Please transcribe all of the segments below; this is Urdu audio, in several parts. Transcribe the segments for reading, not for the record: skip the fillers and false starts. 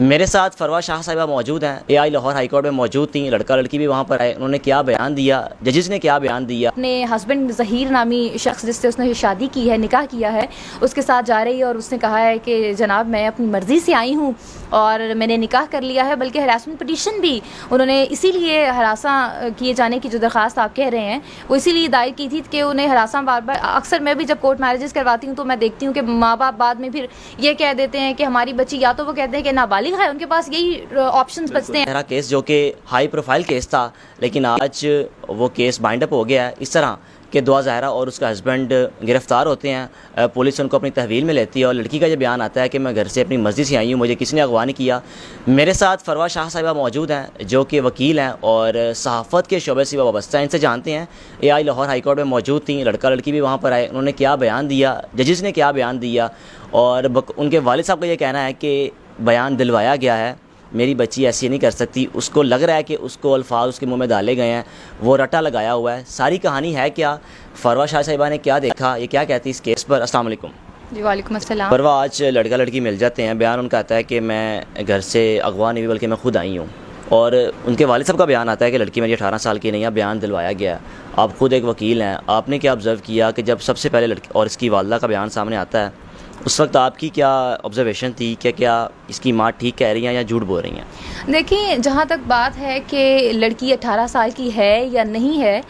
میرے ساتھ فروا شاہ صاحبہ موجود ہیں، اے آئی لاہور ہائی کورٹ میں موجود تھیں، لڑکا لڑکی بھی وہاں پر آئے، انہوں نے کیا بیان دیا، ججز نے کیا بیان دیا۔ اپنے ہسبینڈ ظہیر نامی شخص جس سے اس نے شادی کی ہے، نکاح کیا ہے، اس کے ساتھ جا رہی ہے اور اس نے کہا ہے کہ جناب میں اپنی مرضی سے آئی ہوں اور میں نے نکاح کر لیا ہے، بلکہ ہراسمنٹ پٹیشن بھی انہوں نے اسی لیے ہراساں کیے جانے کی جو درخواست آپ کہہ رہے ہیں وہ اسی لیے دائر کی تھی کہ انہیں ہراساں بار بار، اکثر میں بھی جب کورٹ میرجز کرواتی ہوں تو میں دیکھتی ہوں کہ ماں باپ بعد میں پھر یہ کہہ دیتے ہیں کہ ہماری بچی، یا تو وہ کہتے ہیں کہ نابالغ ہے، ان کے پاس یہی آپشنز بچتے ہیں۔ میرا کیس جو کہ ہائی پروفائل کیس تھا، لیکن آج وہ کیس بائنڈ اپ ہو گیا ہے اس طرح کہ دعا ظاہرہ اور اس کا ہسبینڈ گرفتار ہوتے ہیں، پولیس ان کو اپنی تحویل میں لیتی ہے اور لڑکی کا یہ بیان آتا ہے کہ میں گھر سے اپنی مرضی سے آئی ہوں، مجھے کسی نے اغوا نہیں کیا۔ میرے ساتھ فروا شاہ صاحبہ موجود ہیں جو کہ وکیل ہیں اور صحافت کے شعبے سے وابستہ ہیں، ان سے جانتے ہیں۔ اے آئی لاہور ہائی کورٹ میں موجود تھیں، لڑکا لڑکی بھی وہاں پر آئے، انہوں نے کیا بیان دیا، ججز نے کیا بیان دیا، اور ان کے والد صاحب کا یہ کہنا ہے کہ بیان دلوایا گیا ہے، میری بچی ایسی نہیں کر سکتی، اس کو لگ رہا ہے کہ اس کو الفاظ اس کے منہ میں ڈالے گئے ہیں، وہ رٹا لگایا ہوا ہے۔ ساری کہانی ہے کیا، فروا شاہ صاحبہ نے کیا دیکھا، یہ کیا کہتی اس کیس پر۔ السلام علیکم جی وعلیکم السلام۔ فروا، آج لڑکا لڑکی مل جاتے ہیں، بیان ان کا آتا ہے کہ میں گھر سے اغوا نہیں ہوئی بلکہ میں خود آئی ہوں، اور ان کے والد صاحب کا بیان آتا ہے کہ لڑکی میری 18 سال کی نہیں ہے، بیان دلوایا گیا ہے۔ آپ خود ایک وکیل ہیں، آپ نے کیا آبزرو کیا کہ جب سب سے پہلے لڑکی اور اس کی والدہ کا بیان سامنے آتا ہے، اس وقت آپ کی کیا آبزرویشن تھی کہ کیا اس کی ماں ٹھیک کہہ رہی ہیں یا جھوٹ بول رہی ہیں؟ دیکھیں، جہاں تک بات ہے کہ لڑکی 18 سال کی ہے یا نہیں ہے،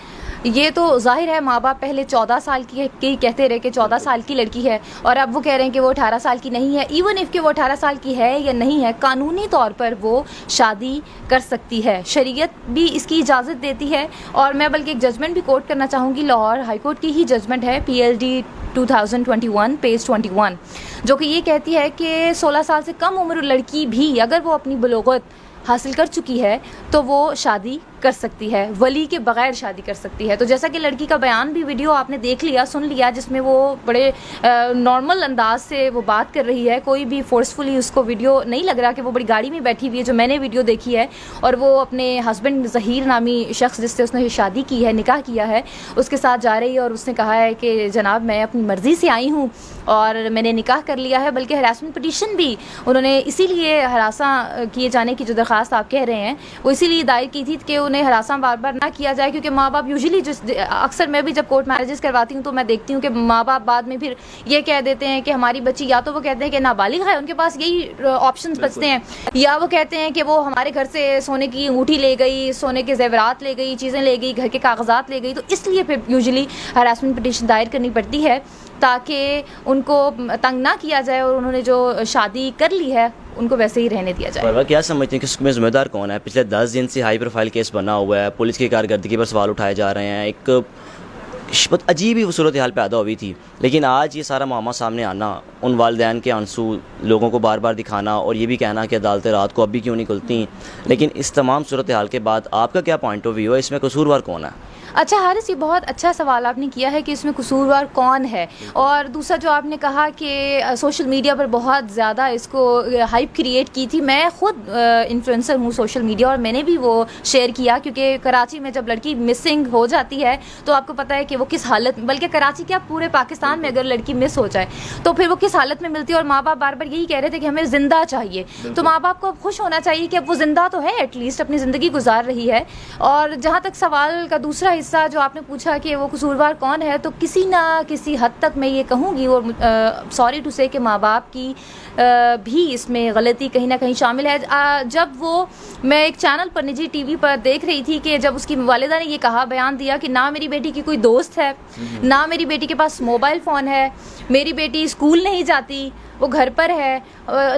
یہ تو ظاہر ہے ماں باپ پہلے 14 سال کی کہتے رہے کہ 14 سال کی لڑکی ہے، اور اب وہ کہہ رہے ہیں کہ وہ 18 سال کی نہیں ہے۔ ایون اف کہ وہ 18 سال کی ہے یا نہیں ہے، قانونی طور پر وہ شادی کر سکتی ہے، شریعت بھی اس کی اجازت دیتی ہے۔ اور میں بلکہ ایک ججمنٹ بھی کوٹ کرنا چاہوں گی، لاہور ہائی کورٹ کی ہی ججمنٹ ہے، PLD 2021 پیج 21، جو کہ یہ کہتی ہے کہ 16 سال سے کم عمر لڑکی بھی اگر وہ اپنی بلوغت حاصل کر چکی ہے تو وہ شادی کر سکتی ہے، ولی کے بغیر شادی کر سکتی ہے۔ تو جیسا کہ لڑکی کا بیان بھی ویڈیو آپ نے دیکھ لیا، سن لیا، جس میں وہ بڑے نارمل انداز سے وہ بات کر رہی ہے، کوئی بھی فورسفلی اس کو ویڈیو نہیں لگ رہا کہ وہ بڑی گاڑی میں بیٹھی ہوئی ہے، جو میں نے ویڈیو دیکھی ہے، اور وہ اپنے ہسبینڈ ظہیر نامی شخص جس سے اس نے شادی کی ہے، نکاح کیا ہے، اس کے ساتھ جا رہی ہے اور اس نے کہا ہے کہ جناب میں اپنی مرضی سے آئی ہوں اور میں نے نکاح کر لیا ہے، بلکہ ہراسمنٹ پٹیشن بھی انہوں نے اسی لیے ہراساں کیے جانے کی جو درخواست آپ کہہ رہے ہیں وہ اسی لیے دائر کی تھی کہ انہیں ہراساں بار بار نہ کیا جائے، کیونکہ ماں باپ یوزلی اکثر میں بھی جب کورٹ میرجز کرواتی ہوں تو میں دیکھتی ہوں کہ ماں باپ بعد میں پھر یہ کہہ دیتے ہیں کہ ہماری بچی، یا تو وہ کہتے ہیں کہ نابالغ ہے، ان کے پاس یہی آپشنز بچتے ہیں، یا وہ کہتے ہیں کہ وہ ہمارے گھر سے سونے کی انگوٹھی لے گئی، سونے کے زیورات لے گئی، چیزیں لے گئی، گھر کے کاغذات لے گئی۔ تو اس لیے پھر یوزلی ہراسمنٹ پٹیشن دائر کرنی پڑتی ہے تاکہ ان کو تنگ نہ کیا جائے، اور انہوں نے جو شادی کر لی ہے ان کو ویسے ہی رہنے دیا جائے۔ پروا، کیا سمجھتے ہیں کہ اس میں ذمہ دار کون ہے؟ پچھلے 10 دن سے ہائی پروفائل کیس بنا ہوا ہے، پولیس کی کارکردگی پر سوال اٹھائے جا رہے ہیں، ایک بہت عجیب ہی صورتحال پیدا ہوئی تھی، لیکن آج یہ سارا معاملہ سامنے آنا، ان والدین کے آنسو لوگوں کو بار بار دکھانا اور یہ بھی کہنا کہ عدالتیں رات کو اب بھی کیوں نہیں کھلتی، لیکن اس تمام صورتحال کے بعد آپ کا کیا پوائنٹ آف ویو ہے؟ اس میں قصوروار کون ہے؟ اچھا حارث، یہ بہت اچھا سوال آپ نے کیا ہے کہ اس میں قصوروار کون ہے، اور دوسرا جو آپ نے کہا کہ سوشل میڈیا پر بہت زیادہ اس کو ہائپ کریٹ کی تھی، میں خود انفلوئنسر ہوں سوشل میڈیا، اور میں نے بھی وہ شیئر کیا، کیونکہ کراچی میں جب لڑکی مسنگ ہو جاتی ہے تو آپ کو پتہ ہے کہ وہ کس حالت، بلکہ کراچی کیا پورے پاکستان میں اگر لڑکی مس ہو جائے تو پھر وہ کس حالت میں ملتی ہے، اور ماں باپ بار بار یہی کہہ رہے تھے کہ ہمیں زندہ چاہیے، تو ماں باپ کو خوش ہونا چاہیے کہ اب وہ زندہ تو ہے، ایٹ لیسٹ اپنی زندگی گزار رہی ہے۔ اور جہاں تک سوال کا دوسرا حصہ جو آپ نے پوچھا کہ وہ قصوروار کون ہے، تو کسی نہ کسی حد تک میں یہ کہوں گی، اور سوری ٹو سے کہ ماں باپ کی بھی اس میں غلطی کہیں نہ کہیں شامل ہے۔ جب وہ میں ایک چینل پر نجی ٹی وی پر دیکھ رہی تھی کہ جب اس کی والدہ نے یہ کہا، بیان دیا کہ نہ میری بیٹی کی کوئی دوست ہے، نہ میری بیٹی کے پاس موبائل فون ہے، میری بیٹی اسکول نہیں جاتی، وہ گھر پر ہے،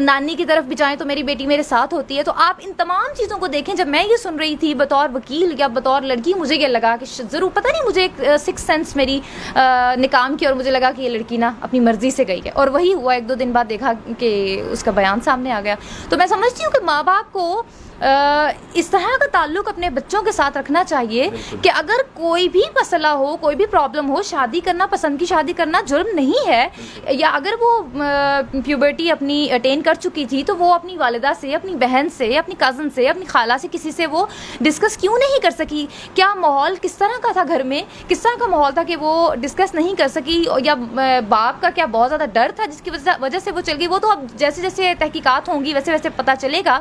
نانی کی طرف بھی جائیں تو میری بیٹی میرے ساتھ ہوتی ہے۔ تو آپ ان تمام چیزوں کو دیکھیں، جب میں یہ سن رہی تھی بطور وکیل یا بطور لڑکی، مجھے یہ لگا کہ ضرور پتہ نہیں، مجھے ایک سکس سینس میری نے کام کیا، اور مجھے لگا کہ یہ لڑکی نا اپنی مرضی سے گئی ہے، اور وہی ہوا۔ 1-2 دن بعد دیکھا کہ اس کا بیان سامنے آ گیا۔ تو میں سمجھتی ہوں کہ ماں باپ کو اس طرح کا تعلق اپنے بچوں کے ساتھ رکھنا چاہیے کہ اگر کوئی بھی مسئلہ ہو، کوئی بھی پرابلم ہو، شادی کرنا، پسند کی شادی کرنا جرم نہیں ہے، یا اگر وہ پیوبرٹی اپنی اٹین کر چکی تھی تو وہ اپنی والدہ سے، اپنی بہن سے، اپنی کزن سے، اپنی خالہ سے، کسی سے وہ ڈسکس کیوں نہیں کر سکی؟ کیا ماحول کس طرح کا تھا گھر میں، کس طرح کا ماحول تھا کہ وہ ڈسکس نہیں کر سکی، یا باپ کا کیا بہت زیادہ ڈر تھا جس کی وجہ سے وہ چل گئی؟ وہ تو اب اب جیسے جیسے تحقیقات ہوں گی ویسے ویسے پتہ چلے گا.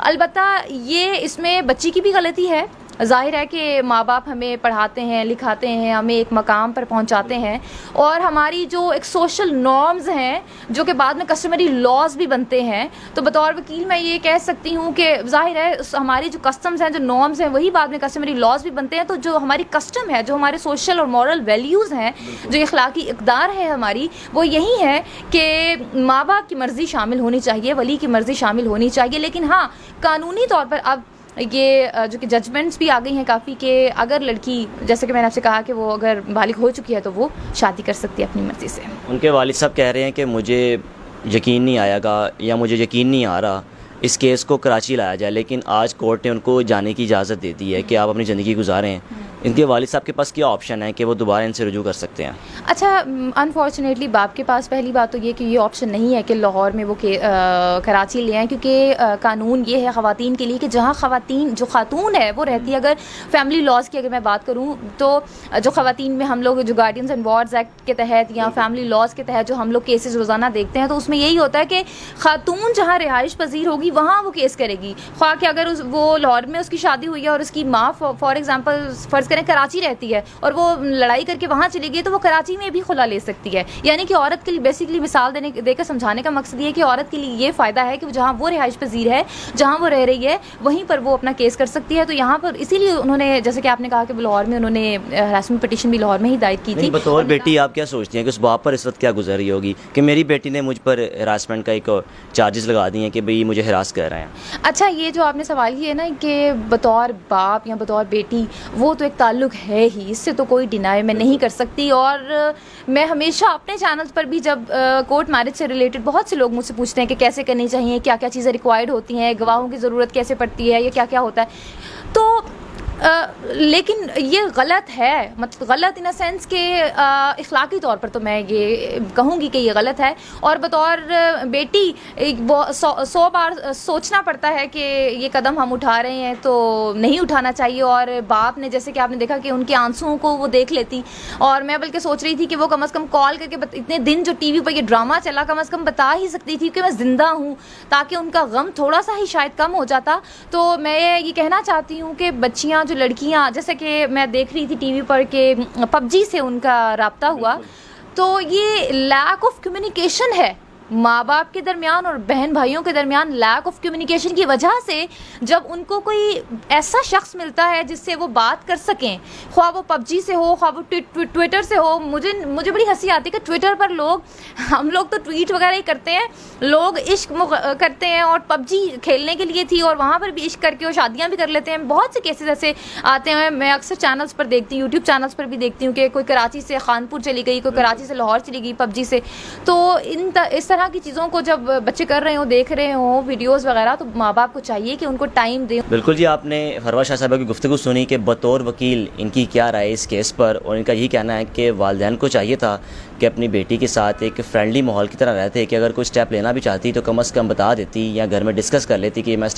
البتہ یہ اس میں بچی کی بھی غلطی ہے. ظاہر ہے کہ ماں باپ ہمیں پڑھاتے ہیں لکھاتے ہیں ہمیں ایک مقام پر پہنچاتے ہیں اور ہماری جو ایک سوشل نارمز ہیں جو کہ بعد میں کسٹمری لاز بھی بنتے ہیں, تو بطور وکیل میں یہ کہہ سکتی ہوں کہ ظاہر ہے ہماری جو کسٹمز ہیں جو نارمز ہیں وہی بعد میں کسٹمری لاز بھی بنتے ہیں. تو جو ہماری کسٹم ہے جو ہمارے سوشل اور مورل ویلیوز ہیں جو اخلاقی اقدار ہے ہماری وہ یہی ہے کہ ماں باپ کی مرضی شامل ہونی چاہیے, ولی کی مرضی شامل ہونی چاہیے. لیکن ہاں قانونی طور پر اب یہ جو کہ ججمنٹس بھی آ گئی ہیں کافی کہ اگر لڑکی جیسے کہ میں نے آپ سے کہا کہ وہ اگر بالغ ہو چکی ہے تو وہ شادی کر سکتی ہے اپنی مرضی سے. ان کے والد صاحب کہہ رہے ہیں کہ مجھے یقین نہیں آئے گا یا مجھے یقین نہیں آ رہا اس کیس کو کراچی لایا جائے, لیکن آج کورٹ نے ان کو جانے کی اجازت دے دی ہے کہ آپ اپنی زندگی گزاریں. ان کے والد صاحب کے پاس کیا آپشن ہے کہ وہ دوبارہ ان سے رجوع کر سکتے ہیں؟ اچھا, انفارچونیٹلی باپ کے پاس پہلی بات تو یہ کہ یہ آپشن نہیں ہے کہ لاہور میں وہ کراچی لے آئیں, کیونکہ قانون یہ ہے خواتین کے لیے کہ جہاں خاتون ہے وہ رہتی ہے. اگر فیملی لاز کی اگر میں بات کروں تو جو خواتین میں ہم لوگ جو گارڈینز اینڈ وارڈز ایکٹ کے تحت یا فیملی لاز کے تحت جو ہم لوگ کیسز روزانہ دیکھتے ہیں تو اس میں یہی ہوتا ہے کہ خاتون جہاں رہائش پذیر ہوگی وہاں وہ کیس کرے گی, خواہ کہ اگر وہ لاہور میں اس کی شادی ہوئی ہے اور اس کی ماں فار ایگزامپل فرض کریں کراچی رہتی ہے اور وہ لڑائی کر کے وہاں چلی گئی تو وہ کراچی میں بھی خلا لے سکتی ہے. یعنی کہ عورت کے لیے بیسیکلی مثال دے کر سمجھانے کا مقصد یہ ہے کہ عورت کے لیے یہ فائدہ ہے کہ جہاں وہ رہائش پذیر ہے جہاں وہ رہ رہی ہے وہیں پر وہ اپنا کیس کر سکتی ہے. تو یہاں پر اسی لیے انہوں نے جیسے کہ آپ نے کہا کہ لاہور میں انہوں نے ہراسمنٹ پٹیشن بھی لاہور میں ہی دائر کی تھی. بطور بیٹی آپ کیا سوچتی ہیں کہ اس باپ پر اس وقت کیا گزر رہی ہوگی کہ میری بیٹی نے مجھ پر ہراسمنٹ کا ایک چارجز لگا دیے ہیں کہ بھئی مجھے ہراس کر رہے ہیں؟ اچھا, یہ جو آپ نے سوال کیا ہے نا کہ بطور باپ یا بطور بیٹی وہ تو ایک تعلق ہے ہی, اس سے تو کوئی ڈینائی میں نہیں کر سکتی. اور میں ہمیشہ اپنے چینلز پر بھی جب کورٹ میرج سے ریلیٹڈ بہت سے لوگ مجھ سے پوچھتے ہیں کہ کیسے کرنی چاہیے, کیا کیا چیزیں ریکوائرڈ ہوتی ہیں, گواہوں کی ضرورت کیسے پڑتی ہے, یا کیا کیا ہوتا ہے, تو لیکن یہ غلط ہے. مطلب غلط ان اے سینس کہ اخلاقی طور پر تو میں یہ کہوں گی کہ یہ غلط ہے. اور بطور بیٹی 100 بار سوچنا پڑتا ہے کہ یہ قدم ہم اٹھا رہے ہیں تو نہیں اٹھانا چاہیے. اور باپ نے جیسے کہ آپ نے دیکھا کہ ان کے آنسوؤں کو وہ دیکھ لیتی, اور میں بلکہ سوچ رہی تھی کہ وہ کم از کم کال کر کے اتنے دن جو ٹی وی پر یہ ڈرامہ چلا کم از کم بتا ہی سکتی تھی کہ میں زندہ ہوں, تاکہ ان کا غم تھوڑا سا ہی شاید کم ہو جاتا. تو میں یہ کہنا چاہتی ہوں کہ بچیاں جو لڑکیاں جیسے کہ میں دیکھ رہی تھی ٹی وی پر کہ PUBG سے ان کا رابطہ ہوا, تو یہ لیک آف کمیونیکیشن ہے ماں باپ کے درمیان اور بہن بھائیوں کے درمیان. لیک آف کمیونیکیشن کی وجہ سے جب ان کو کوئی ایسا شخص ملتا ہے جس سے وہ بات کر سکیں, خواہ وہ PUBG سے ہو خواہ وہ ٹویٹر سے ہو. مجھے بڑی ہنسی آتی ہے کہ ٹویٹر پر ہم لوگ تو ٹویٹ وغیرہ ہی کرتے ہیں, لوگ عشق کرتے ہیں اور PUBG کھیلنے کے لیے تھی اور وہاں پر بھی عشق کر کے اور شادیاں بھی کر لیتے ہیں. بہت سے کیسز ایسے آتے ہیں, میں اکثر چینلز پر دیکھتی ہوں, یوٹیوب چینلز پر بھی دیکھتی ہوں کہ کوئی کراچی سے خانپور چلی گئی, کوئی کراچی سے لاہور چلی گئی PUBG سے. تو اس طرح کی چیزوں کو جب بچے کر رہے ہوں دیکھ رہے ہوں ویڈیوز وغیرہ, تو ماں باپ کو چاہیے کہ ان کو ٹائم دیں. بالکل جی, آپ نے فروہ شاہ صاحبہ کی گفتگو سنی کہ بطور وکیل ان کی کیا رائے اس کیس پر, اور ان کا یہی کہنا ہے کہ والدین کو چاہیے تھا کہ اپنی بیٹی کے ساتھ ایک فرینڈلی ماحول کی طرح رہتے, کہ اگر کوئی اسٹیپ لینا بھی چاہتی تو کم از کم بتا دیتی یا گھر میں ڈسکس کر لیتی کہ میں